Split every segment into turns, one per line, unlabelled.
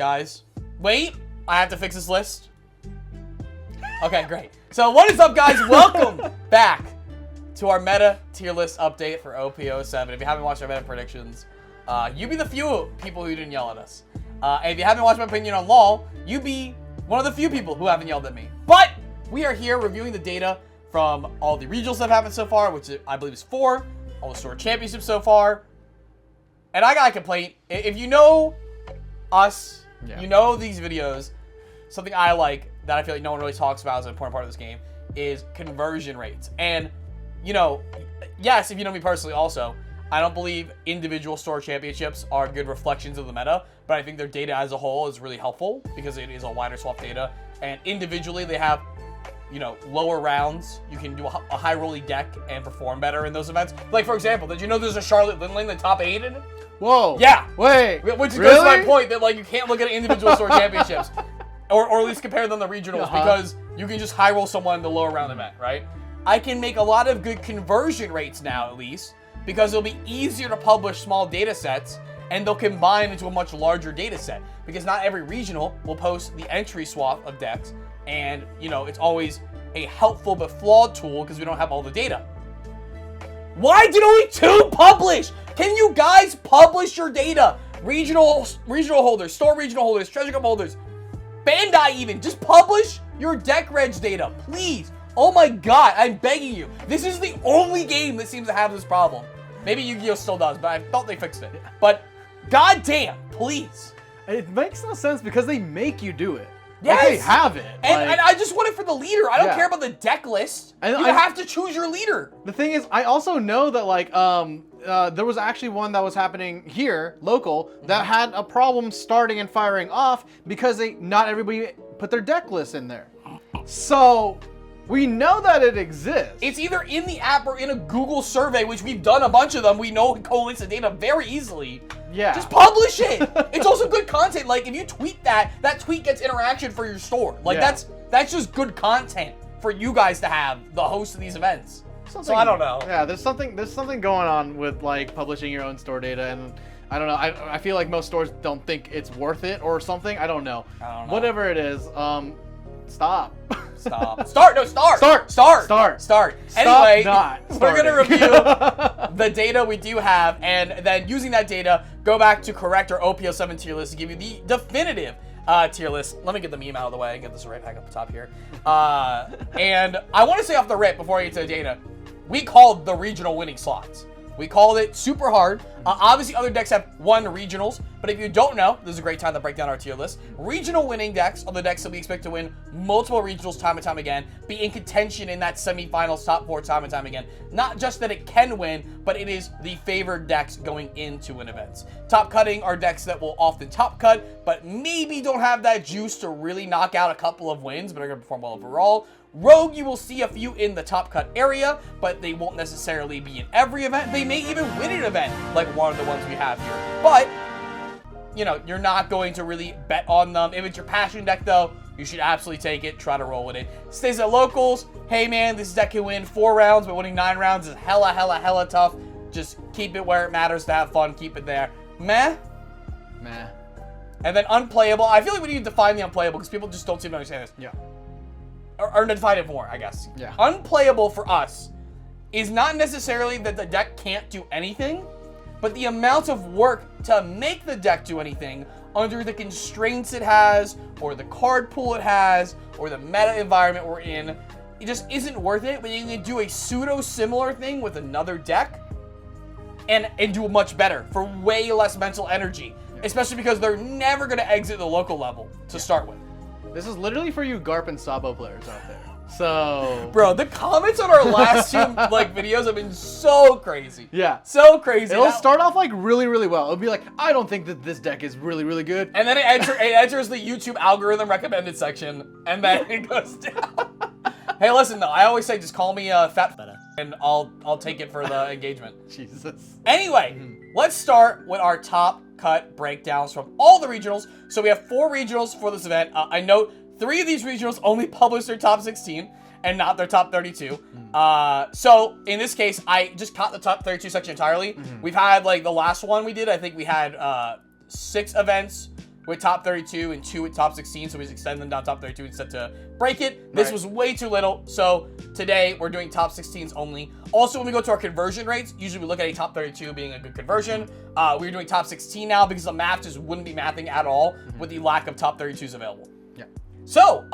guys. Wait, I have to fix this list. Okay, great. So what is up, guys? Welcome back to our meta tier list update for OP07. If you haven't watched our meta predictions, you be the few people who didn't yell at us. And if you haven't watched my opinion on LoL, you be one of the few people who haven't yelled at me. But we are here reviewing the data from all the regionals that have happened so far, which I believe is 4, all the store championships so far. And I got a complaint. If you know us, you know these videos, something I like that I feel like no one really talks about as an important part of this game is conversion rates. And, you know, yes, if you know me personally also, I don't believe individual store championships are good reflections of the meta, but I think their data as a whole is really helpful because it is a wider swath data. And individually, they have, you know, lower rounds. You can do a high rolly deck and perform better in those events. Like, for example, did you know there's a Charlotte Lin Lane in the top 8 in it?
Whoa.
Yeah.
Wait.
Which
really?
goes to my point that, like, you can't look at individual store championships. Or at least compare them to regionals because you can just high roll someone in the lower round event, right? I can make a lot of good conversion rates now, at least, because it'll be easier to publish small data sets and they'll combine into a much larger data set because not every regional will post the entry swath of decks. And, you know, it's always a helpful but flawed tool because we don't have all the data. Why did only 2 publish? Can you guys publish your data? Regional holders, store regional holders, treasure cup holders, Bandai even, just publish your deck reg data, please. Oh my god, I'm begging you. This is the only game that seems to have this problem. Maybe Yu-Gi-Oh! Still does, but I thought they fixed it. But goddamn, please.
It makes no sense because they make you do it.
Yes.
Like, they have it.
And I just want it for the leader. I don't care about the deck list. And you have to choose your leader.
The thing is, I also know that, like, there was actually one that was happening here, local, that had a problem starting and firing off because not everybody put their deck list in there. So we know that it exists.
It's either in the app or in a Google survey, which we've done a bunch of them. We know it collates the data very easily.
Yeah.
Just publish it. It's also good content. Like, if you tweet that tweet gets interaction for your store. Like, that's just good content for you guys to have, the host of these events. So I don't know.
Yeah, there's something going on with, like, publishing your own store data, and I don't know. I feel like most stores don't think it's worth it or something. I don't know. Whatever it is, stop.
Stop. Start. No, start. Start. Anyway, we're going to review the data we do have, and then using that data, go back to correct our OP07 tier list to give you the definitive tier list. Let me get the meme out of the way and get this right back up the top here. And I want to say off the rip before I get to the data, we called the regional winning slots. We called it super hard. Obviously, other decks have won regionals, but if you don't know, this is a great time to break down our tier list. Regional winning decks are the decks that we expect to win multiple regionals time and time again, be in contention in that semifinals, top 4 time and time again. Not just that it can win, but it is the favored decks going into an event. Top cutting are decks that will often top cut, but maybe don't have that juice to really knock out a couple of wins, but are going to perform well overall. Rogue, you will see a few in the top cut area, but they won't necessarily be in every event. They may even win an event, like one of the ones we have here. But, you know, you're not going to really bet on them. If it's your passion deck, though, you should absolutely take it. Try to roll with it. Stays at locals. Hey, man, this deck can win 4 rounds, but winning 9 rounds is hella tough. Just keep it where it matters to have fun. Keep it there. Meh. And then unplayable. I feel like we need to define the unplayable because people just don't seem to understand this.
Yeah.
Or define it more, I guess.
Yeah.
Unplayable for us is not necessarily that the deck can't do anything, but the amount of work to make the deck do anything under the constraints it has, or the card pool it has, or the meta environment we're in, it just isn't worth it. But you can do a pseudo-similar thing with another deck and do much better for way less mental energy, especially because they're never going to exit the local level to start with.
This is literally for you Garp and Sabo players out there. So,
bro, the comments on our last 2 like videos have been so crazy.
Yeah.
So crazy.
It'll start off like really well. It'll be like, I don't think that this deck is really good.
And then it enters the YouTube algorithm recommended section, and then it goes down. Hey, listen though, I always say just call me fat and I'll take it for the engagement.
Jesus.
Anyway, let's start with our top cut breakdowns from all the regionals. So we have 4 regionals for this event. I note 3 of these regionals only publish their top 16 and not their top 32. So in this case, I just caught the top 32 section entirely. We've had, like, the last one we did, I think we had 6 events with top 32 and 2 with top 16, so we just extend them down top 32 instead to break it. This was way too little, so today we're doing top 16s only. Also, when we go to our conversion rates, usually we look at a top 32 being a good conversion. We're doing top 16 now because the math just wouldn't be mathing at all with the lack of top 32s available.
Yeah.
So,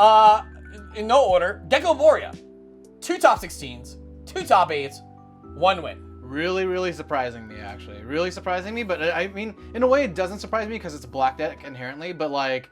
in no order, Gecko Moria, 2 top 16s, 2 top 8s, 1 win.
Really surprising me, actually. Really surprising me, but I mean, in a way, it doesn't surprise me because it's a black deck inherently, but like,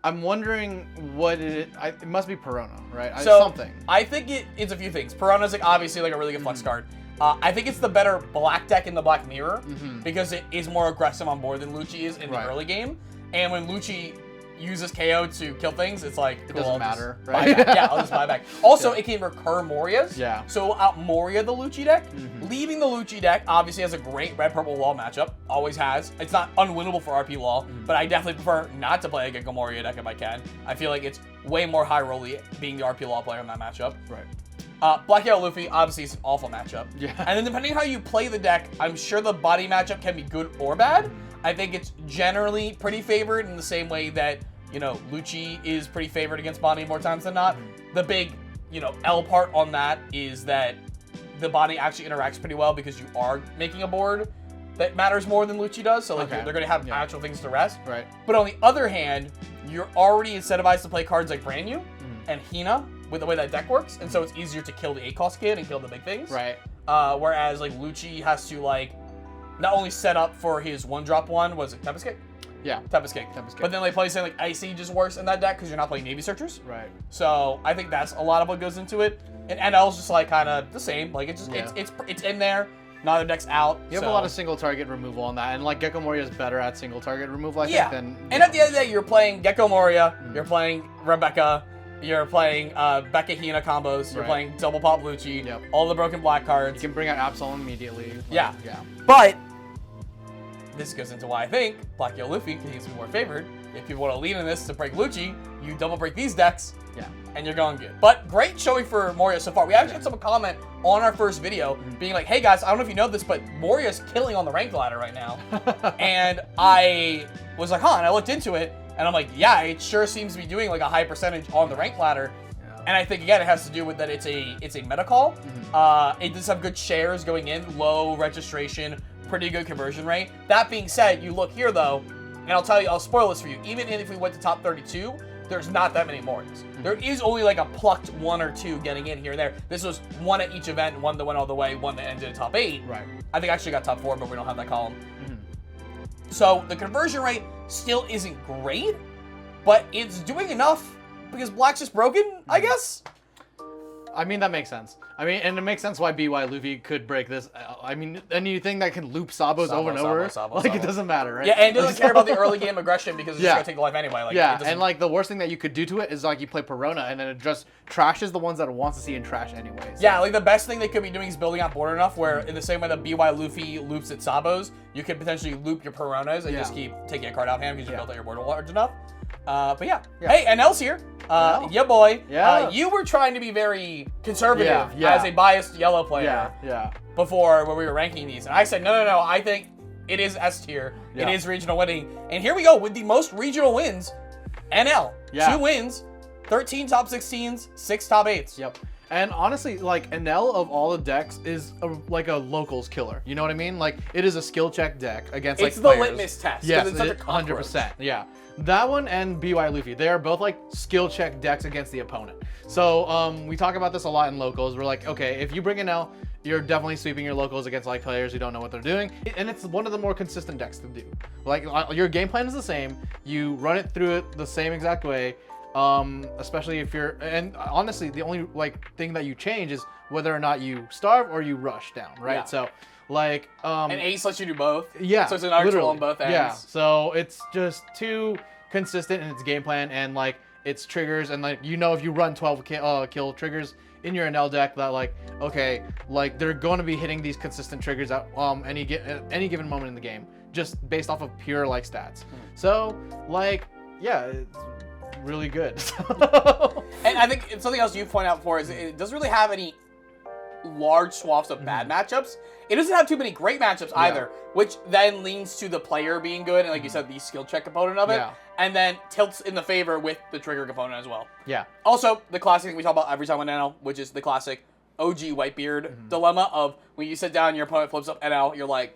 I'm wondering what it must be Perona, right?
So,
something.
I think it's a few things. Perona's like obviously like a really good flex card. I think it's the better black deck in the Black Mirror because it is more aggressive on board than Lucci is in the early game. And when Lucci uses KO to kill things, it's like,
it doesn't matter,
right? Yeah, I'll just buy back. Also, it can recur Morias.
Yeah.
So out Moria the Lucci deck. Leaving the Lucci deck obviously has a great red-purple wall matchup. Always has. It's not unwinnable for RP Law, but I definitely prefer not to play a Gecko Moria deck if I can. I feel like it's way more high rolly being the RP Law player in that matchup.
Right.
Black Yellow Luffy obviously is an awful matchup.
Yeah.
And then depending on how you play the deck, I'm sure the body matchup can be good or bad. I think it's generally pretty favored in the same way that, you know, Lucci is pretty favored against Bonnie more times than not. The big, you know, L part on that is that the Bonnie actually interacts pretty well because you are making a board that matters more than Lucci does. So, like, they're going to have actual things to rest.
Right.
But on the other hand, you're already incentivized to play cards like Brand New and Hina with the way that deck works. And so it's easier to kill the 8-cost kid and kill the big things.
Right.
Whereas, like, Lucci has to, like, not only set up for his 1-drop one, was it Tempest Kick?
Yeah.
Tempest Kick. But then, like, play something like Ice Age just works in that deck because you're not playing Navy Searchers.
Right.
So I think that's a lot of what goes into it. And NL's just like kind of the same. Like it's just it's in there. Neither deck's out.
You have a lot of single target removal on that, and like Gecko Moria is better at single target removal, I think. Than,
and at the end of the day, you're playing Gecko Moria, you're playing Rebecca, you're playing Becca Hina combos, you're playing double pop Lucci, all the broken black cards.
You can bring out Absalom immediately. Like,
yeah. But this goes into why I think Black Yellow Luffy continues to be more favored. If people want to lean in this to break Lucci, you double break these decks. And you're going good. But great showing for Moria so far. We actually had someone comment on our first video being like, hey guys, I don't know if you know this, but Moria's killing on the ranked ladder right now. And I was like, huh, and I looked into it, and I'm like, yeah, it sure seems to be doing like a high percentage on the ranked ladder. And I think, again, it has to do with that it's a meta call. It does have good shares going in, low registration, pretty good conversion rate. That being said, you look here, though, and I'll tell you, I'll spoil this for you. Even if we went to top 32, there's not that many Morias. There is only like a plucked 1 or 2 getting in here and there. This was 1 at each event, 1 that went all the way, 1 that ended in top 8.
Right.
I think I actually got top 4, but we don't have that column. So the conversion rate still isn't great, but it's doing enough because Black's just broken, I guess.
I mean, that makes sense. I mean, and it makes sense why BY Luffy could break this. I mean, anything that can loop Sabos over and over, it doesn't matter, right?
Yeah, and it doesn't care about the early game aggression because it's just going to take the life anyway. Like,
and like the worst thing that you could do to it is like you play Perona and then it just trashes the ones that it wants to see in trash anyway. So.
Yeah, like the best thing they could be doing is building out board enough where in the same way that BY Luffy loops its Sabos, you could potentially loop your Peronas and just keep taking a card out of hand because you built out your board large enough. But yeah. Hey, NL's here. Yeah, boy. You were trying to be very conservative as a biased yellow player before when we were ranking these. And I said, no, I think it is S tier. It is regional winning. And here we go with the most regional wins. NL. 2 wins, 13 top 16s, 6 top 8s.
Yep. And honestly, like, NL of all the decks is like a locals killer. You know what I mean? Like, it is a skill check deck against, like, players.
It's the litmus test.
Yes,
it's such a
100%. Yeah. That one and BY Luffy, they are both, like, skill check decks against the opponent. So, we talk about this a lot in locals. We're like, okay, if you bring NL, you're definitely sweeping your locals against, like, players who don't know what they're doing. And it's one of the more consistent decks to do. Like, your game plan is the same. You run it through it the same exact way. Especially if you're, and honestly, the only like thing that you change is whether or not you starve or you rush down, right? So, like,
and Ace lets you do both.
Yeah,
so it's an neutral on both ends.
Yeah, so it's just too consistent in its game plan and like its triggers, and like, you know, if you run 12 kill triggers in your NL deck, that like, okay, like they're going to be hitting these consistent triggers at any given moment in the game, just based off of pure like stats. So like, yeah. It's really good.
And I think something else you point out before is it doesn't really have any large swaths of bad matchups. It doesn't have too many great matchups either, which then leans to the player being good and, like you said, the skill check component of it. and then tilts in the favor with the trigger component as well.
Yeah.
Also, the classic thing we talk about every time on NL, which is the classic OG Whitebeard dilemma of when you sit down, your opponent flips up NL, you're like,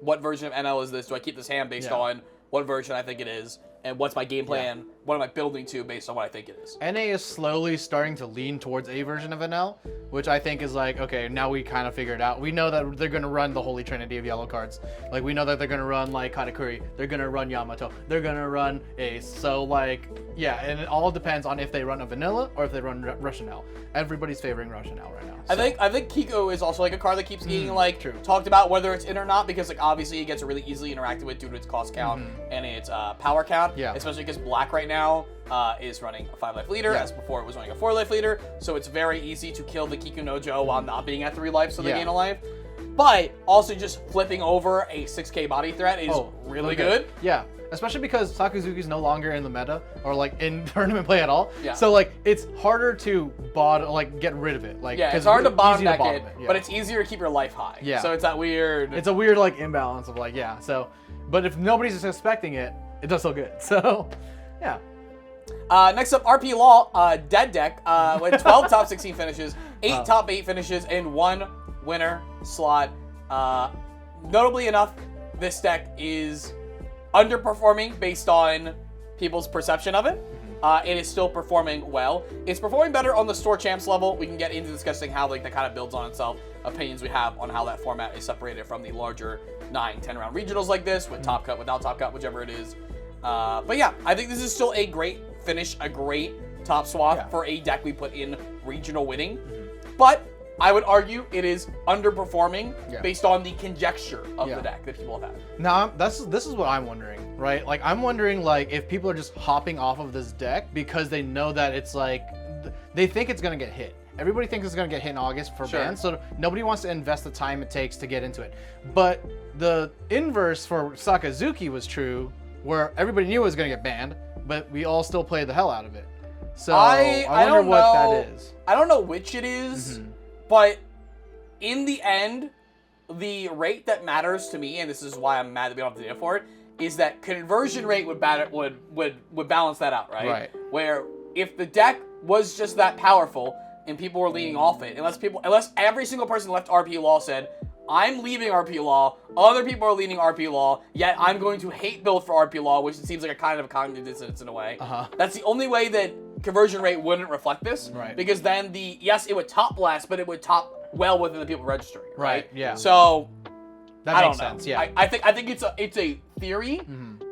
what version of NL is this? Do I keep this hand based on what version I think it is? And what's my game plan? Yeah. What am I building to based on what I think it is?
NA is slowly starting to lean towards a version of NL, which I think is like, okay, now we kind of figured out. We know that they're going to run the holy trinity of yellow cards. Like, we know that they're going to run, like, Katakuri. They're going to run Yamato. They're going to run Ace. So, like, yeah, and it all depends on if they run a vanilla or if they run Russian L. Everybody's favoring Russian L right now. So.
I think Kiko is also, like, a card that keeps getting, like, talked about, whether it's in or not, because, like, obviously it gets really easily interacted with due to its cost count and its power count.
Yeah.
Especially because Black right now is running a 5-life leader, as before it was running a 4-life leader, so it's very easy to kill the Kiku no Jo while not being at 3 life, so they gain a life. But also just flipping over a 6k body threat is really good.
Yeah, especially because Sakazuki's no longer in the meta or like in tournament play at all.
Yeah.
So like it's harder to get rid of it. Like
it's hard to bottom deck it, but it's easier to keep your life high.
Yeah.
So it's that weird.
It's a weird like imbalance of like So, but if nobody's expecting it, it does so good. So, yeah.
Next up, RP Law, dead deck with 12 top 16 finishes, 8 top 8 finishes, and 1 winner slot. Notably enough, this deck is underperforming based on people's perception of it. It is still performing well. It's performing better on the store champs level. We can get into discussing how like that kind of builds on itself. Opinions we have on how that format is separated from the larger 9-10 round regionals like this with top cut, without top cut, whichever it is. But yeah, I think this is still a great finish, a great top swap for a deck we put in regional winning. But I would argue it is underperforming based on the conjecture of the deck that people have had.
Now, this is what I'm wondering, right? Like, I'm wondering, like, if people are just hopping off of this deck because they know that it's, like, they think it's going to get hit. Everybody thinks it's going to get hit in August for bans, so nobody wants to invest the time it takes to get into it. But the inverse for Sakazuki was true, where everybody knew it was going to get banned, but we all still played the hell out of it. So, I wonder what that is.
I don't know which it is. But in the end, the rate that matters to me, and this is why I'm mad that we don't have the data for it, is that conversion rate would balance that out, right? Right. Where if the deck was just that powerful and people were leaning off it, unless every single person left RP Law said, I'm leaving RP Law, other people are leaving RP Law, yet I'm going to hate build for RP Law, which seems like a kind of a cognitive dissonance in a way. That's the only way that conversion rate wouldn't reflect this, because then it would top less, but it would top well within the people registering, right? Yeah. So
that makes sense. Yeah.
I think it's a theory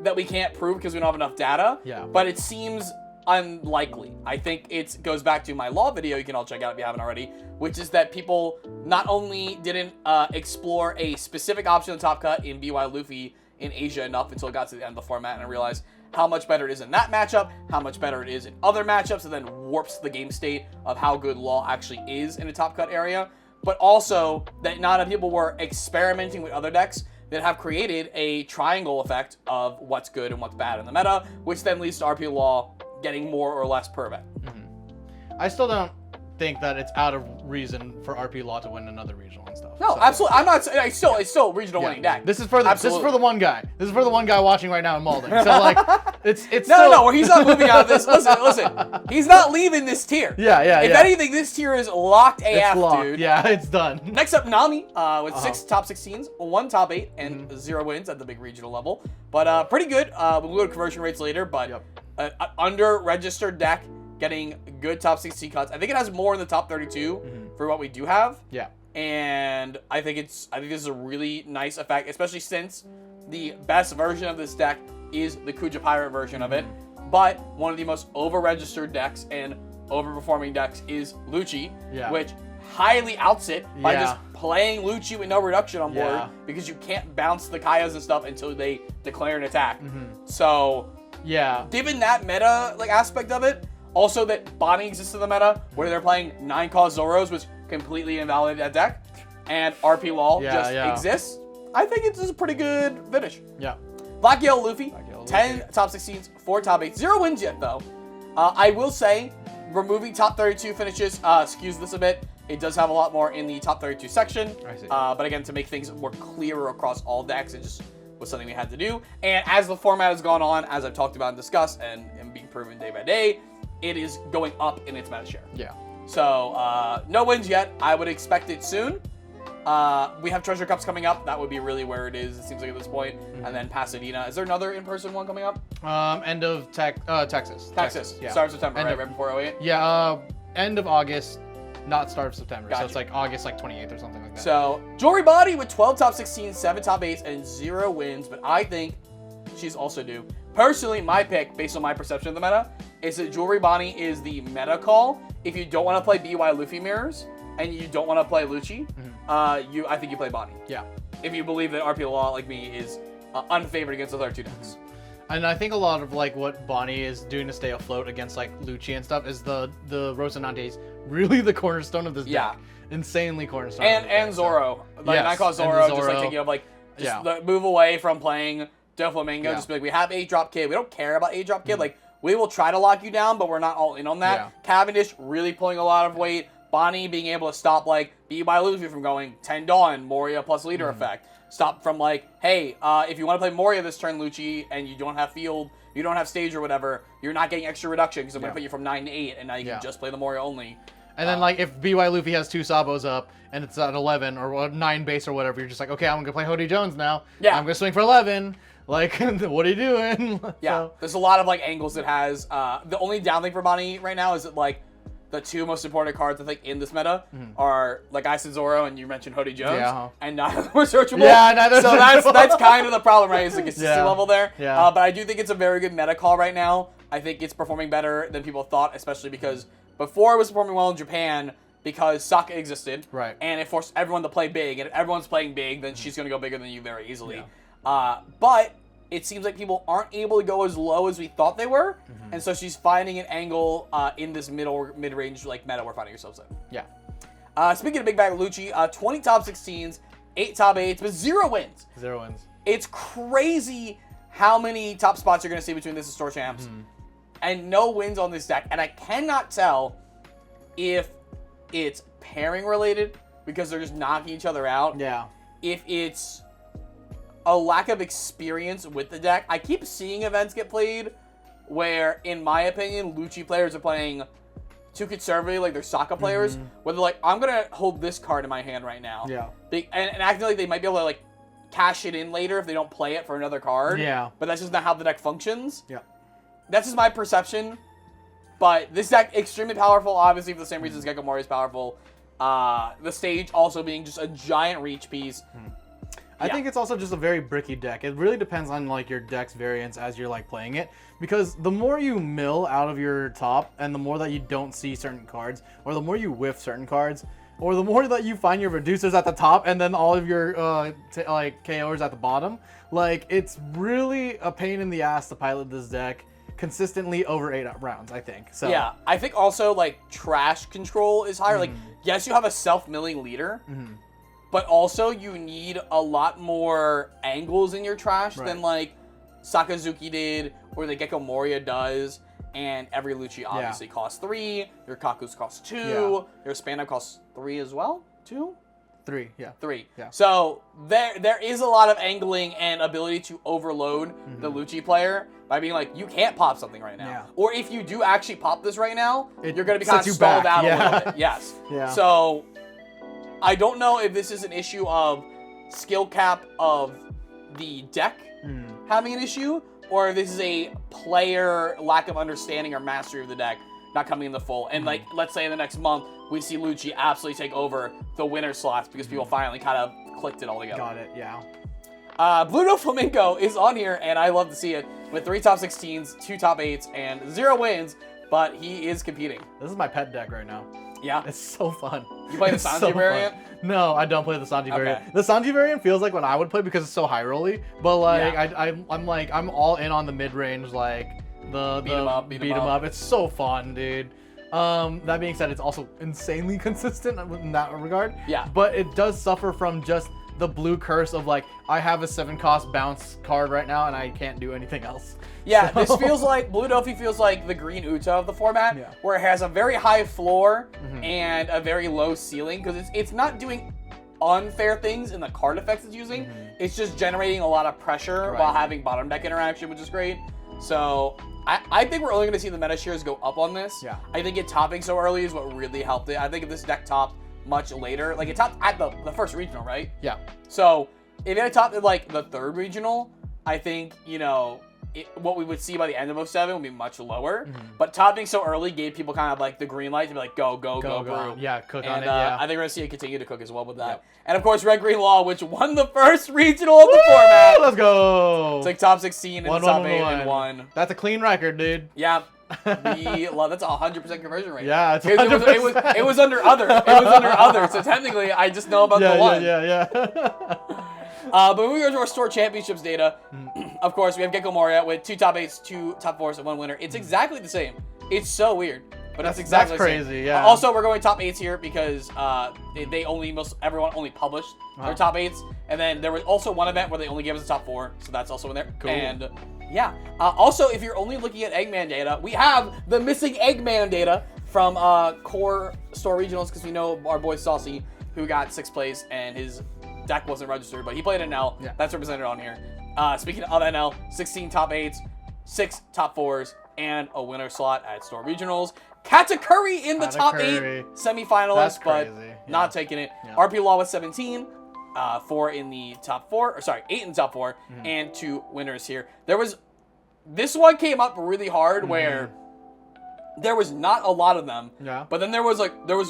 that we can't prove because we don't have enough data.
Yeah.
But it seems unlikely. I think it goes back to my law video you can all check out if you haven't already, which is that people not only didn't explore a specific option of top cut in BY Luffy in Asia enough until it got to the end of the format and realized how much better it is in that matchup, how much better it is in other matchups, and then warps the game state of how good Law actually is in a top cut area, but also that not enough people were experimenting with other decks that have created a triangle effect of what's good and what's bad in the meta, which then leads to RP Law getting more or less per event.
I still don't think that it's out of reason for RP Law to win another regional and stuff.
No, absolutely. I'm not saying it's still a regional winning deck.
This is for the one guy. This is for the one guy watching right now in Malden. So like it's
no, where he's not moving out of this. Listen. He's not leaving this tier.
Yeah.
If anything, this tier is locked AF, dude.
Yeah, it's done.
Next up, Nami with 6 top 16s, 1 top 8, and 0 wins at the big regional level. But pretty good. We'll go to conversion rates later, but under registered deck getting good top 16 cuts. I think it has more in the top 32 for what we do have.
Yeah.
And I think this is a really nice effect, especially since the best version of this deck is the Kuja Pirate version of it. But one of the most over-registered decks and overperforming decks is Lucci, which highly outs it by just playing Lucci with no reduction on board because you can't bounce the Kayas and stuff until they declare an attack. So, given that meta aspect of it, also that Bonnie exists in the meta where they're playing 9-cost Zoros, which completely invalidate that deck, and RP Law exists, I think it's a pretty good finish.
Yeah.
Black Yellow Luffy, 10 top 16s, 4 top 8s, 0 wins yet though. I will say, removing top 32 finishes skews this a bit. It does have a lot more in the top 32 section.
I see.
But again, to make things more clearer across all decks and just was something we had to do. And as the format has gone on, as I've talked about and discussed, and being proven day by day, it is going up in its meta share.
Yeah.
So, no wins yet. I would expect it soon. We have Treasure Cups coming up. That would be really where it is, it seems like, at this point. And then Pasadena. Is there another in-person one coming up?
End of Texas.
Yeah. Start of September, right before 08?
Yeah, end of August, not start of September.
Gotcha.
So it's like August 28th or something like that.
So, Jewelry Body with 12 top 16, 7 top 8s, and 0 wins. But I think she's also due. Personally, my pick, based on my perception of the meta, is that Jewelry Bonnie is the meta call. If you don't want to play BY Luffy mirrors and you don't want to play Lucci, I think you play Bonnie.
Yeah.
If you believe that RP Law, like me, is unfavored against those other two decks.
And I think a lot of like what Bonnie is doing to stay afloat against like Lucci and stuff is the Rosinante is really the cornerstone of this deck. Insanely cornerstone.
And Zoro. Like,
yes,
and I call Zoro just like thinking of like just move away from playing Doflamingo. Just be like, we have 8-drop Kid. We don't care about 8-drop Kid. Like, we will try to lock you down, but we're not all in on that. Cavendish really pulling a lot of weight. Bonnie being able to stop like BY Luffy from going 10 Dawn, Moria plus leader effect. Stop from like, hey, if you want to play Moria this turn, Lucci, and you don't have field, you don't have stage or whatever, you're not getting extra reduction because I'm going to put you from 9 to 8, and now you can just play the Moria only.
And then like if BY Luffy has 2 Sabos up and it's at 11 or 9 base or whatever, you're just like, okay, I'm going to play Hody Jones now.
Yeah.
I'm going to swing for 11. Like, what are you doing?
Yeah, there's a lot of like angles it has. The only down thing for Bonnie right now is that like the 2 most important cards I think in this meta are, like I said, Zoro, and you mentioned Hody Jones, and neither of them are searchable.
Yeah, neither.
So that's kind of the problem, right? Is the consistency level there.
Yeah.
But I do think it's a very good meta call right now. I think it's performing better than people thought, especially because before it was performing well in Japan because Sokka existed,
right?
And it forced everyone to play big. And if everyone's playing big, then she's gonna go bigger than you very easily. But it seems like people aren't able to go as low as we thought they were, and so she's finding an angle in this mid-range like meta we're finding ourselves in.
Yeah.
Speaking of Big Bag Lucci, 20 top 16s, 8 top 8s, but 0 wins.
0 wins.
It's crazy how many top spots you're going to see between this and Store Champs, and no wins on this deck. And I cannot tell if it's pairing related because they're just knocking each other out.
Yeah.
If it's a lack of experience with the deck. I keep seeing events get played where, in my opinion, Lucci players are playing too conservatively, like they're Sokka players, where they're like, I'm going to hold this card in my hand right now.
Yeah.
And acting like they might be able to like cash it in later if they don't play it for another card.
Yeah.
But that's just not how the deck functions.
Yeah.
That's just my perception. But this deck, extremely powerful, obviously for the same reasons Gecko Mori is powerful. The stage also being just a giant reach piece.
I think it's also just a very bricky deck. It really depends on like your deck's variance as you're like playing it, because the more you mill out of your top and the more that you don't see certain cards, or the more you whiff certain cards, or the more that you find your reducers at the top and then all of your like KOs at the bottom, like it's really a pain in the ass to pilot this deck consistently over 8 rounds, I think. So
yeah, I think also like trash control is higher. Like, yes, you have a self-milling leader, but also you need a lot more angles in your trash than like Sakazuki did or the Gecko Moria does. And every Lucci obviously costs 3. Your Kakus costs 2. Your Spandam costs 3 as well. 2?
3, yeah.
3.
Yeah.
So there is a lot of angling and ability to overload the Lucci player by being like, you can't pop something right now.
Yeah.
Or if you do actually pop this right now, you're going to be kind
sets
of
you
stalled
back.
out a little bit. Yes.
Yeah.
So I don't know if this is an issue of skill cap of the deck having an issue, or if this is a player lack of understanding or mastery of the deck not coming in the full. And like, let's say in the next month, we see Lucci absolutely take over the winner slots because people finally kind of clicked it all together.
Got it, yeah.
Blue Doflamingo is on here, and I love to see it, with 3 top 16s, 2 top 8s, and 0 wins, but he is competing.
This is my pet deck right now.
Yeah?
It's so fun.
You play the Sanji variant?
No, I don't play the Sanji variant. The Sanji variant feels like what I would play because it's so high rolly, but like I'm all in on the mid range, like the beat 'em up. It's so fun, dude. That being said, it's also insanely consistent in that regard.
Yeah.
But it does suffer from just the blue curse of like, I have a 7-cost bounce card right now and I can't do anything else.
Yeah, so. This feels like, Blue Dofi feels like the green Uta of the format, where it has a very high floor and a very low ceiling, because it's not doing unfair things in the card effects it's using. it's just generating a lot of pressure while having bottom deck interaction, which is great. So I think we're only going to see the meta shares go up on this.
Yeah.
I think it topping so early is what really helped it. I think if this deck topped much later, like it topped at the first regional, right?
Yeah.
So if it had topped at like the third regional, I think, you know, what we would see by the end of 07 would be much lower. But topping so early gave people kind of like the green light to be like, go, brew.
Yeah, cook on
And
it, yeah.
I think we're going to see it continue to cook as well with that. Yep. And of course, Red Green Law, which won the first regional of the format.
Let's go.
It's like top 16 and top 8 and 1.
That's a clean record, dude.
Yeah. We love that's a 100% conversion rate.
Yeah, it's 100%.
It was under other. It was under other. So technically, I just know about the one.
Yeah.
But when we go to our store championships data, of course, we have Gecko Moria with 2 top 8s, 2 top 4s, and 1 winner. It's exactly the same. It's so weird, but that's exactly
that's crazy.
The same.
Yeah.
Also, we're going top 8s here because everyone only published their top 8s, and then there was also one event where they only gave us a top 4, so that's also in there.
Cool.
And yeah. Also, if you're only looking at Eggman data, we have the missing Eggman data from core store regionals because we know our boy Saucy, who got 6th place, and his deck wasn't registered, but he played NL.
Yeah.
That's represented on here. Speaking of NL, 16 top 8s, 6 top 4s, and a winner slot at store regionals. Katakuri in the top 8 semifinalists, but not taking it. Yeah. RP Law with 17. 4 in the top 4, or sorry, 8 in the top 4, and 2 winners here. This one came up really hard where there was not a lot of them. Yeah. But then there was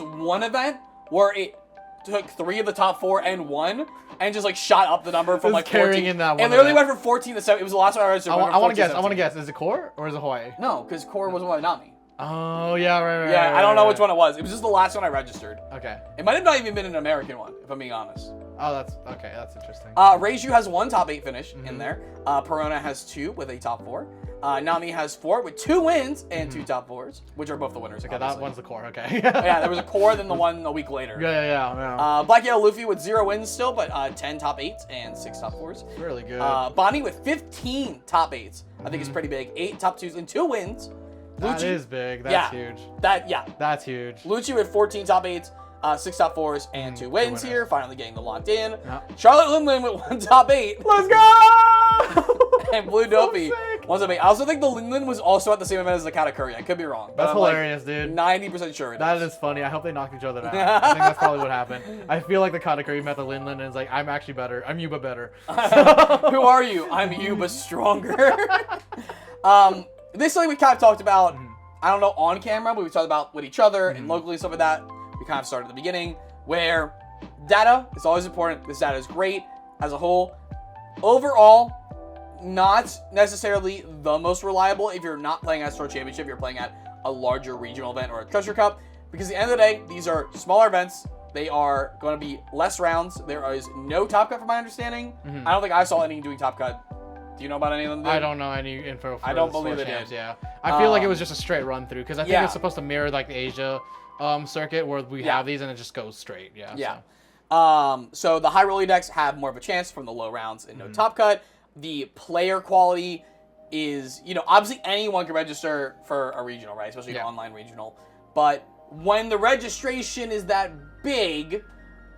one event where it took 3 of the top 4 and 1, and just like shot up the number from like 14.
In that one
and literally went from 14 to 7. It was the last one I registered.
I want to guess. Is it core or is it Hawaii?
No, because core was one not me.
Oh yeah, right.
Yeah, I don't know which one it was. It was just the last one I registered.
Okay.
It might have not even been an American one, if I'm being honest.
Oh, that's okay. That's interesting.
Reiju has 1 top 8 finish in there. Perona has 2 with a top 4. Nami has 4 with 2 wins and 2 top 4s, which are both the winners.
Okay,
obviously.
that one's the core. Okay.
Yeah, there was a core, then the one a week later.
Yeah.
Black Yellow Luffy with 0 wins still, but 10 top 8s and 6 top 4s.
It's really good.
Bonnie with 15 top 8s. I think it's pretty big. 8 top 2s and 2 wins.
That is big. That's huge. That's huge.
Lucci with 14 top 8s, 6 top 4s, and 2 wins here. Finally getting the locked in. Charlotte Linlin with 1 top 8.
Let's go!
And Blue Dopey. 1 top 8. I also think the Linlin was also at the same event as the Katakuri. I could be wrong.
That's hilarious, dude.
90% sure
That is funny. I hope they knocked each other out. I think that's probably what happened. I feel like the Katakuri met the Linlin and it's like, I'm actually better. I'm you, but better.
Who are you? I'm you, but stronger. This thing we kind of talked about, I don't know on camera, but we talked about with each other and locally and stuff like that. We kind of started at the beginning where data is always important. This data is great as a whole. Overall, not necessarily the most reliable if you're not playing at Store Championship, you're playing at a larger regional event or a Treasure Cup. Because at the end of the day, these are smaller events. They are going to be less rounds. There is no Top Cut from my understanding. I don't think I saw any doing Top Cut. Do you know about any of them?
I don't know any info for
I don't believe they did.
Yeah. I feel like it was just a straight run through because I think it's supposed to mirror like the Asia circuit where we have these and it just goes straight. Yeah.
So the high rolly decks have more of a chance from the low rounds and no Top Cut. The player quality is, obviously anyone can register for a regional, right? Especially an online regional. But when the registration is that big,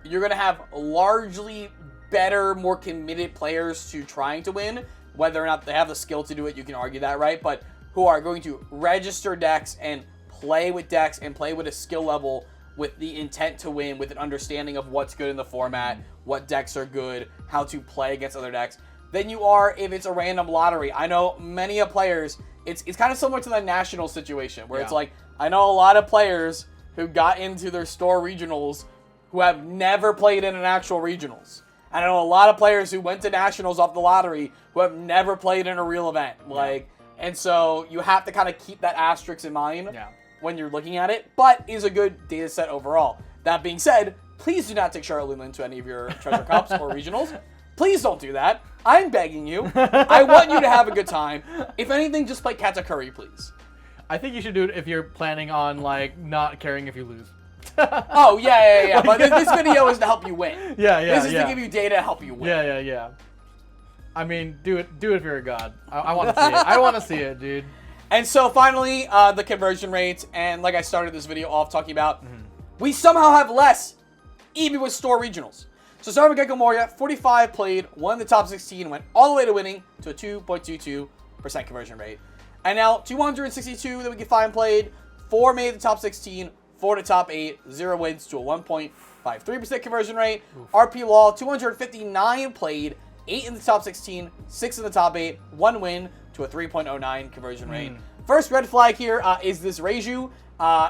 you're going to have largely better, more committed players to trying to win. Whether or not they have the skill to do it, you can argue that, right? But who are going to register decks and play with decks and play with a skill level with the intent to win, with an understanding of what's good in the format, what decks are good, how to play against other decks, than you are if it's a random lottery. I know many of players, it's kind of similar to the national situation, where it's like, I know a lot of players who got into their store regionals who have never played in an actual regionals. I know a lot of players who went to nationals off the lottery who have never played in a real event. And so you have to kind of keep that asterisk in mind when you're looking at it, but is a good data set overall. That being said, please do not take Charlotte Linlin to any of your Treasure Cups or regionals. Please don't do that. I'm begging you. I want you to have a good time. If anything, just play Katakuri, please.
I think you should do it if you're planning on not caring if you lose.
Oh, yeah. But this video is to help you win. This is to give you data to help you win.
Yeah. I mean, do it if you're a god. I want to see it. I want to see it, dude.
And so finally, the conversion rates. And like I started this video off talking about, we somehow have less, even with store regionals. So starting with Gecko Moria, 45 played, won the top 16, went all the way to winning to a 2.22% conversion rate. And now 262 that we can find played, 4 made the top 16, 4 to top 8, 0 wins to a 1.53% conversion rate. Oof. RP Law, 259 played, 8 in the top 16, 6 in the top 8, 1 win to a 3.09 conversion rate. First red flag here is this Reiju.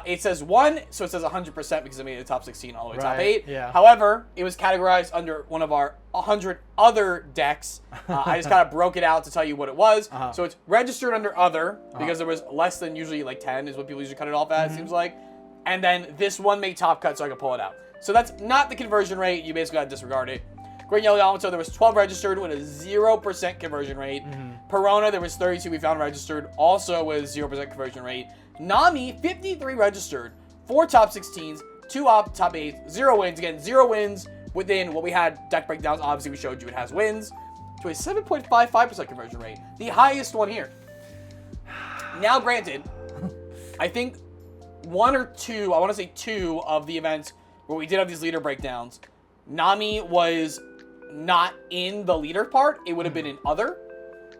It says 1, so it says 100% because it made the top 16 all the way to top 8.
Yeah.
However, it was categorized under one of our 100 other decks. I just kind of broke it out to tell you what it was. So it's registered under other because there was less than usually like 10 is what people usually cut it off at, it seems like. And then this one made top cut so I could pull it out. So that's not the conversion rate. You basically got to disregard it. Green Yellow Yamato, there was 12 registered with a 0% conversion rate. Perona, there was 32 we found registered, also with 0% conversion rate. Nami, 53 registered, 4 top 16s, 2 top 8s, 0 wins. Again, 0 wins within what we had deck breakdowns. Obviously, we showed you it has wins to a 7.55% conversion rate, the highest one here. Now, granted, I think 1 or 2, I want to say 2 of the events where we did have these leader breakdowns, Nami was not in the leader part. It would have been in other.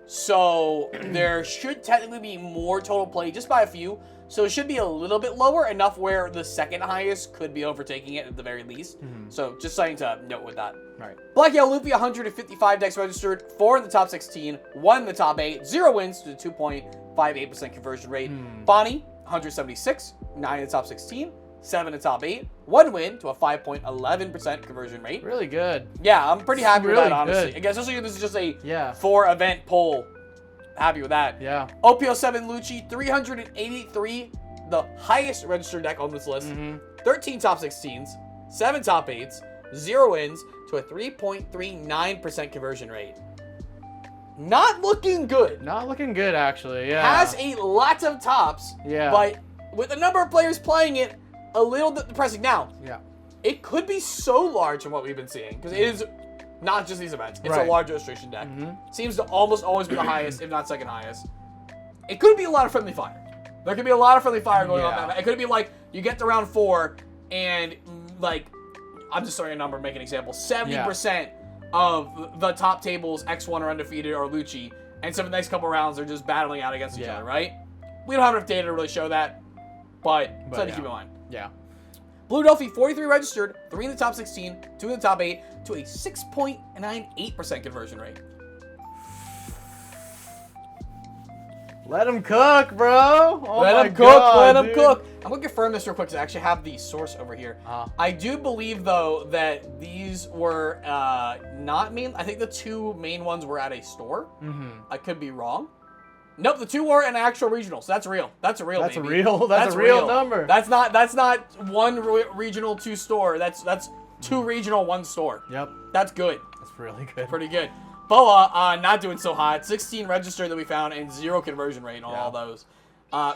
So there should technically be more total play just by a few. So it should be a little bit lower, enough where the second highest could be overtaking it at the very least. So just something to note with that.
Right.
Black Yellow Luffy, 155 decks registered, 4 in the top 16, 1 in the top 8, 0 wins to 2.58% conversion rate. Bonnie, 176, 9 in the top 16, 7 in the top 8, 1 win to a 5.11% conversion rate.
Really good.
Yeah, I'm pretty happy with
really
that, honestly.
good.
I guess especially if this is just a
Yeah.
4-event poll. Happy with that.
Yeah.
OPTCG Lucci, 383, the highest registered deck on this list. 13 top 16s, 7 top 8s, 0 wins to a 3.39% conversion rate. Not looking good.
Not looking good, actually. Yeah.
Has a lot of tops.
Yeah.
But with the number of players playing it, a little bit depressing. Now,
yeah.
It could be so large from what we've been seeing, because it is not just these events. It's a large registration deck. Seems to almost always be the highest, if not second highest. It could be a lot of friendly fire. There could be a lot of friendly fire going on. It could be like, you get to round 4, and like, I'm just throwing a number, make an example. 70% of the top tables, X1 are undefeated or Lucci, and so the next couple rounds, they're just battling out against each other, right? We don't have enough data to really show that, but something to keep in mind.
Yeah.
Blue Delphi, 43 registered, 3 in the top 16, 2 in the top 8, to a 6.98% conversion rate.
Let him cook, bro. Oh
let
my
him cook,
God,
let him
dude.
cook. I'm going to confirm this real quick because I actually have the source over here. I do believe, though, that these were not main. I think the 2 main ones were at a store. I could be wrong. Nope, the 2 were an actual regional, so that's real. That's a real.
That's
baby.
That's a real number.
That's not 1 regional 2 store. That's 2 regional 1 store.
Yep.
That's good.
That's really good.
Pretty good. Boa, not doing so hot. 16 registered that we found and 0 conversion rate on all those.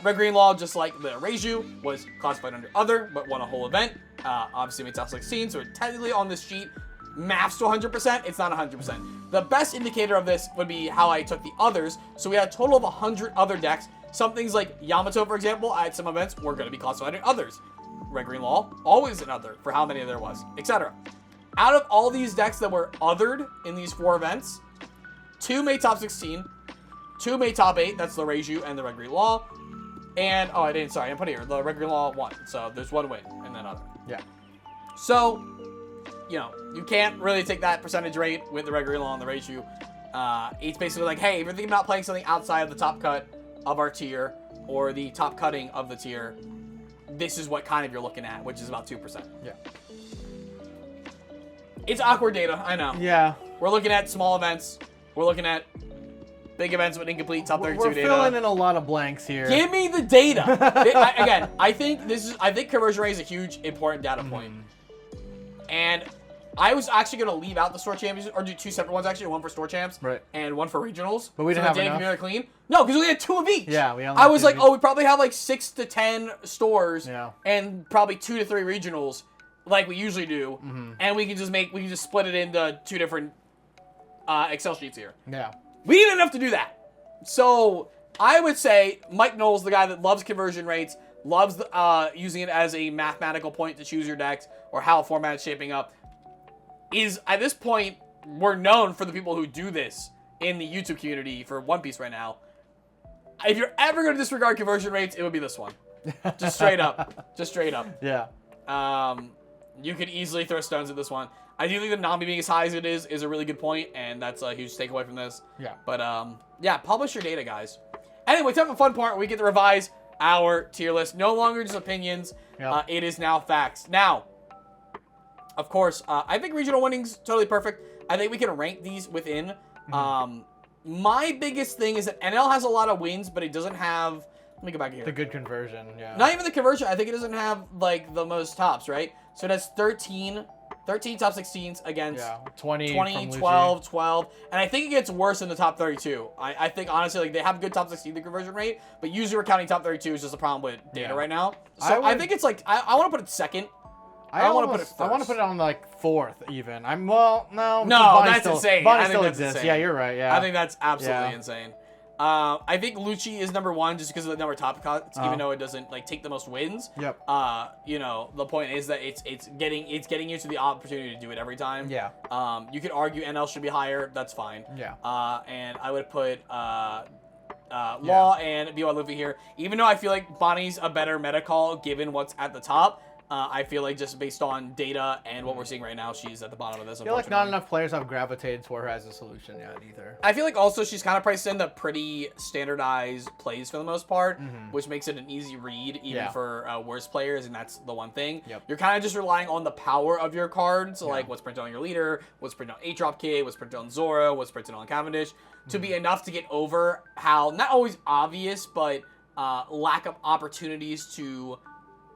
Red Green Law, just like the Reiju, was classified under other, but won a whole event. Obviously made top 16, so technically on this sheet, maps to 100%. It's not 100%. The best indicator of this would be how I took the others. So we had a total of 100 other decks. Some things like Yamato, for example, at some events were going to be classified in others. Red Green Law, always an other for how many there was, etc. Out of all these decks that were othered in these 4 events, 2 made top 16, 2 made top 8, that's the Reiju and the Red Green Law. And, I didn't put it here, the Red Green Law 1. So there's 1 win and then other.
Yeah.
So, you know, you can't really take that percentage rate with the Red Green Law and the Reiju. It's basically like, hey, if you're thinking about playing something outside of the top cut of our tier or the top cutting of the tier, this is what kind of you're looking at, which is about 2%.
Yeah.
It's awkward data, I know.
Yeah.
We're looking at small events. We're looking at big events with incomplete top 32 data.
We're filling in a lot of blanks here.
Give me the data. Again, I think conversion rate is a huge important data point. And I was actually going to leave out the store champions, or do 2 separate ones actually, 1 for store champs, and 1 for regionals.
But we didn't have enough.
Really clean. No, because we had 2 of each.
Yeah, we only
I was like,
two of each.
we probably have like 6 to 10 stores, and probably 2 to 3 regionals, like we usually do, and we can just split it into 2 different Excel sheets here.
Yeah.
We didn't have enough to do that. So I would say Mike Knowles, the guy that loves conversion rates, loves using it as a mathematical point to choose your decks or how a format is shaping up. is at this point, we're known for the people who do this in the YouTube community for One Piece right now. If you're ever going to disregard conversion rates, it would be this one. Just straight up. Just straight up.
Yeah.
You could easily throw stones at this one. I do think that Nami being as high as it is a really good point, and that's a huge takeaway from this.
Yeah.
But, yeah, publish your data, guys. Anyway, time for the fun part where we get to revise our tier list. No longer just opinions.
Yep.
It is now facts. Now, of course, I think regional winning's totally perfect. I think we can rank these within. My biggest thing is that NL has a lot of wins, but it doesn't have... Let me go back here.
The good conversion, yeah.
Not even the conversion. I think it doesn't have, like, the most tops, right? So it has 13 top 16s against
20
12, 12. And I think it gets worse in the top 32. I think, honestly, like, they have good top 16 the conversion rate, but usually we're counting top 32 is just a problem with data right now. So I think it's, like, I want to put it second. I want to put it first.
I want to put it on, like, fourth, even. No,
that's insane.
Bonnie still exists. Yeah, you're right, yeah.
I think that's absolutely insane. I think Lucci is number one just because of the number of top cuts, even though it doesn't like take the most wins.
Yep.
You know, the point is that it's getting you to the opportunity to do it every time.
Yeah.
You could argue NL should be higher. That's fine.
Yeah.
And I would put Law and BY Luffy here, even though I feel like Bonnie's a better meta call given what's at the top. I feel like just based on data and what we're seeing right now, she's at the bottom of this.
I feel like not enough players have gravitated toward her as a solution yet either.
I feel like also she's kind of priced in the pretty standardized plays for the most part, which makes it an easy read even for worse players, and that's the one thing.
Yep.
You're kind of just relying on the power of your cards, like what's printed on your leader, what's printed on 8-drop K, what's printed on Zoro, what's printed on Cavendish, to be enough to get over how, not always obvious, but lack of opportunities to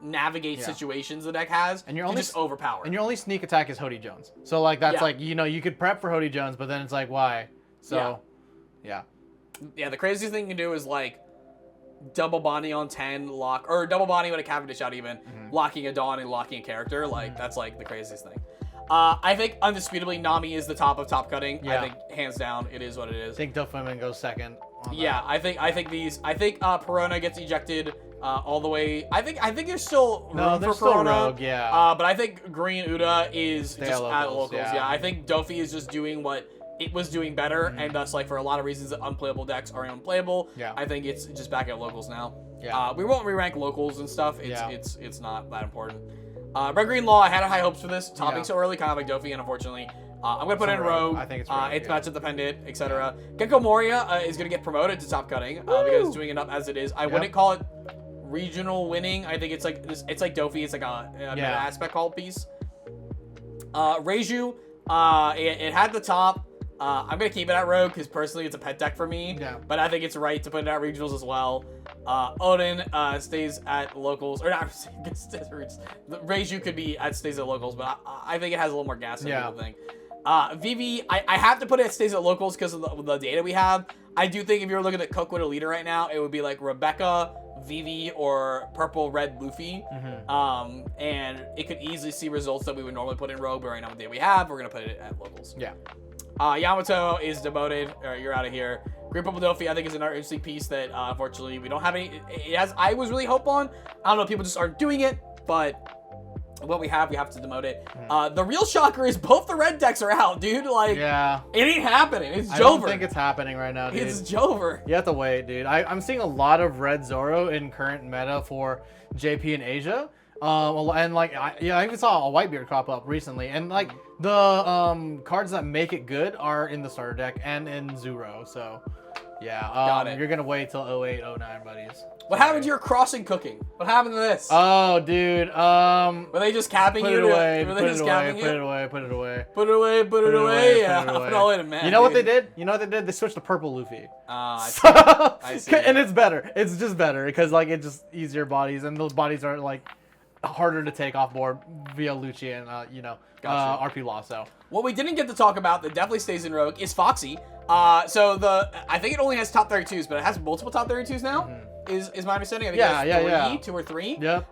navigate situations the deck has, and you're only just overpowered.
And your only sneak attack is Hody Jones. So like that's like, you know, you could prep for Hody Jones, but then it's like, why? So yeah.
The craziest thing you can do is like double Bonnie on 10 lock, or double Bonnie with a Cavendish out even, locking a Dawn and locking a character. Like that's like the craziest thing. I think undisputably Nami is the top of top cutting. I think hands down it is what it is.
I think Dofemin goes second.
I think Perona gets ejected all the way. I think there's still room for
still
Perona.
Rogue,
but I think Green Uda is just at locals. Yeah, I think Dofi is just doing what it was doing better, and thus like for a lot of reasons unplayable decks are unplayable.
Yeah.
I think it's just back at locals now.
Yeah.
We won't re-rank locals and stuff. It's not that important. Red Green Law, I had high hopes for this. Topping so early, kind of like Dofi, and unfortunately, I'm going to put in Rogue.
I think it's Rogue.
It's matchup dependent, etc. Gecko Moria is going to get promoted to top cutting because it's doing enough as it is. I wouldn't call it regional winning. I think it's like Dofi. It's like a meta aspect call piece. Reiju, it had the top. I'm going to keep it at Rogue because personally it's a pet deck for me.
Yeah.
But I think it's right to put it at regionals as well. Odin stays at locals. Or not, Reiju could be stays at locals, but I think it has a little more gas than people think. Vivi, I have to put it stays at locals because of the data we have. I do think if you're looking at Cook with a leader right now, it would be like Rebecca, Vivi, or Purple, Red, Luffy. And it could easily see results that we would normally put in Rogue, but right now with the data we have, we're going to put it at locals.
Yeah.
Yamato is demoted. You're out of here. Green Purple Dofi, I think, is another interesting piece that, unfortunately, we don't have any. I was really hope on. I don't know, people just aren't doing it, but what we have to demote it. The real shocker is both the red decks are out, dude. Like, it ain't happening. It's Jover.
I don't think it's happening right now, dude.
It's Jover.
You have to wait, dude. I'm seeing a lot of red Zoro in current meta for JP and Asia. And like, I even saw a Whitebeard crop up recently, and like the cards that make it good are in the starter deck and in Zuro. So, yeah, you're gonna wait till 08, 09, buddies.
What happened to your crossing cooking? What happened to this?
Oh, dude.
Were they just capping you?
Put it away.
Put it away. Yeah, I'll put it all in a man.
You know what they did? They switched to purple Luffy.
I see.
And it's better. It's just better because like it's just easier bodies, and those bodies are like harder to take off board via Lucci and RP Law. So
what we didn't get to talk about that definitely stays in Rogue is Foxy. I think it only has top 32s, but it has multiple top 32s now. Is my understanding? I think it has 2 or 3.
Yeah.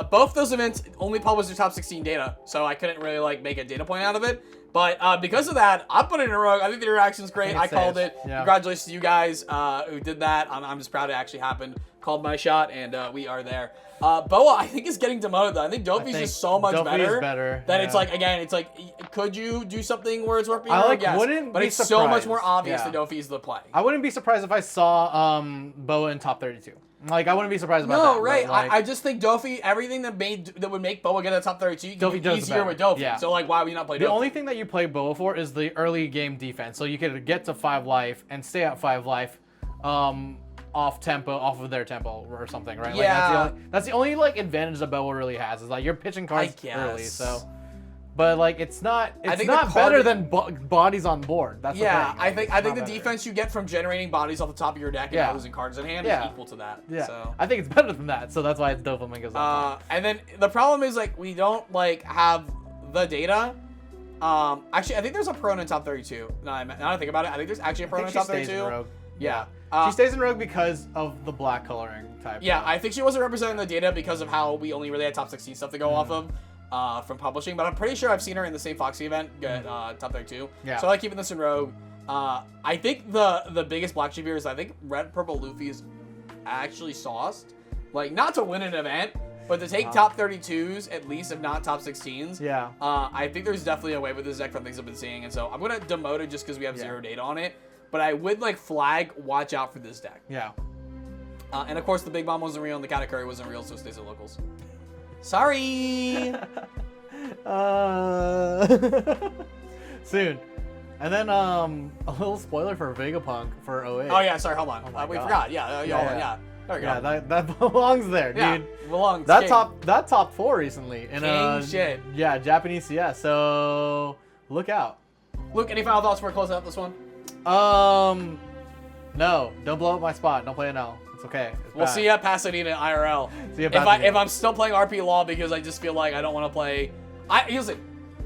Both those events only publish their top 16 data, so I couldn't really like make a data point out of it. But because of that, I'm putting it in Rogue. I think the interaction's great. I called it. Yeah. Congratulations to you guys who did that. I'm just proud it actually happened. called my shot, and we are there. Boa, I think, is getting demoted, though. I think Dofi's just so much better that it's like, again, it's like, could you do something where it's worth being heard? Yes. But it's so much more obvious that Dofi's the play.
I wouldn't be surprised if I saw Boa in top 32. Like, I wouldn't be surprised about that.
No, right.
Like,
I just think Dofi, everything that would make Boa get a top 32, you can do easier with Dofi. Yeah. So, like, why would you not play Dofi?
The only thing that you play Boa for is the early game defense. So you could get to 5 life and stay at 5 life off of their tempo or something, right?
Yeah.
Like, that's the only like advantage that Boa really has is like you're pitching cards early. So, but like it's not better than bodies on board. That's the thing.
I think the defense you get from generating bodies off the top of your deck and not losing cards in hand is equal to that.
Yeah.
So.
I think it's better than that. So that's why it's Doflamingo's
and then the problem is like we don't like have the data. Actually, I think there's a Perona in top 32. Now that I think about it, I think there's actually a Perona in top 32. Yeah.
She stays in Rogue because of the black coloring type.
Yeah, I think she wasn't representing the data because of how we only really had top 16 stuff to go off of from publishing. But I'm pretty sure I've seen her in the same Foxy event get top 32. Yeah. So I like keeping this in Rogue. I think the biggest black sheep here is I think Red Purple Luffy is actually sauced. Like, not to win an event, but to take top 32s at least, if not top 16s.
Yeah.
I think there's definitely a way with this deck from things I've been seeing. And so I'm going to demote it just because we have zero data on it. But I would like flag, watch out for this deck.
Yeah.
And of course, the Big Bomb wasn't real and the Katakuri wasn't real, so it stays at locals. Sorry!
Soon. And then a little spoiler for Vegapunk for 08.
Oh yeah, sorry, hold on. We forgot. Yeah, hold on, yeah. There we go.
Yeah, that belongs there, dude.
Yeah, belongs.
That top 4 recently in
shit.
Yeah, Japanese CS. So look out.
Luke, any final thoughts before we close out this one?
No, don't blow up my spot. Don't play NL. It's okay.
We'll see you at Pasadena IRL.
See you at Pasadena.
If I'm still playing RP Law because I just feel like I don't want to play. Listen,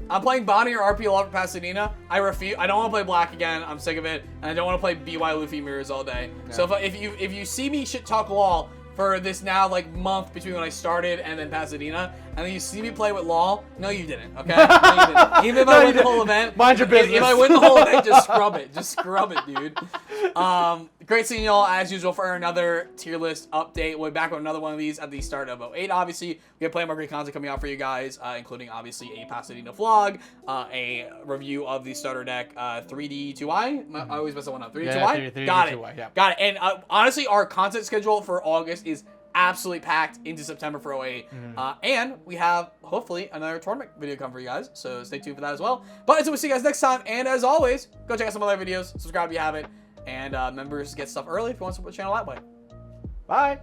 I'm playing Bonnie or RP Law for Pasadena. I refuse. I don't want to play Black again. I'm sick of it, and I don't want to play BY Luffy Mirrors all day. Yeah. So if you see me shit talk Law for this now like month between when I started and then Pasadena, and then you see me play with Law, no you didn't, okay? No, you didn't. Even if I win the whole event,
mind your business.
If I win the whole event, just scrub it. Just scrub it, dude. Great seeing y'all as usual for another tier list update. We'll be back with another one of these at the start of 08. Obviously, we have plenty more great content coming out for you guys, including obviously a Pasadena vlog, a review of the starter deck, 3D2i. I always mess that one up. 3D2i?
Yeah,
Got it.
3D2i, yeah.
Got it. And honestly, our content schedule for August is absolutely packed into September for 08. And we have, hopefully, another tournament video come for you guys. So stay tuned for that as well. But until we see you guys next time, and as always, go check out some other videos. Subscribe if you haven't. And members get stuff early if you want to support the channel that way.
Bye.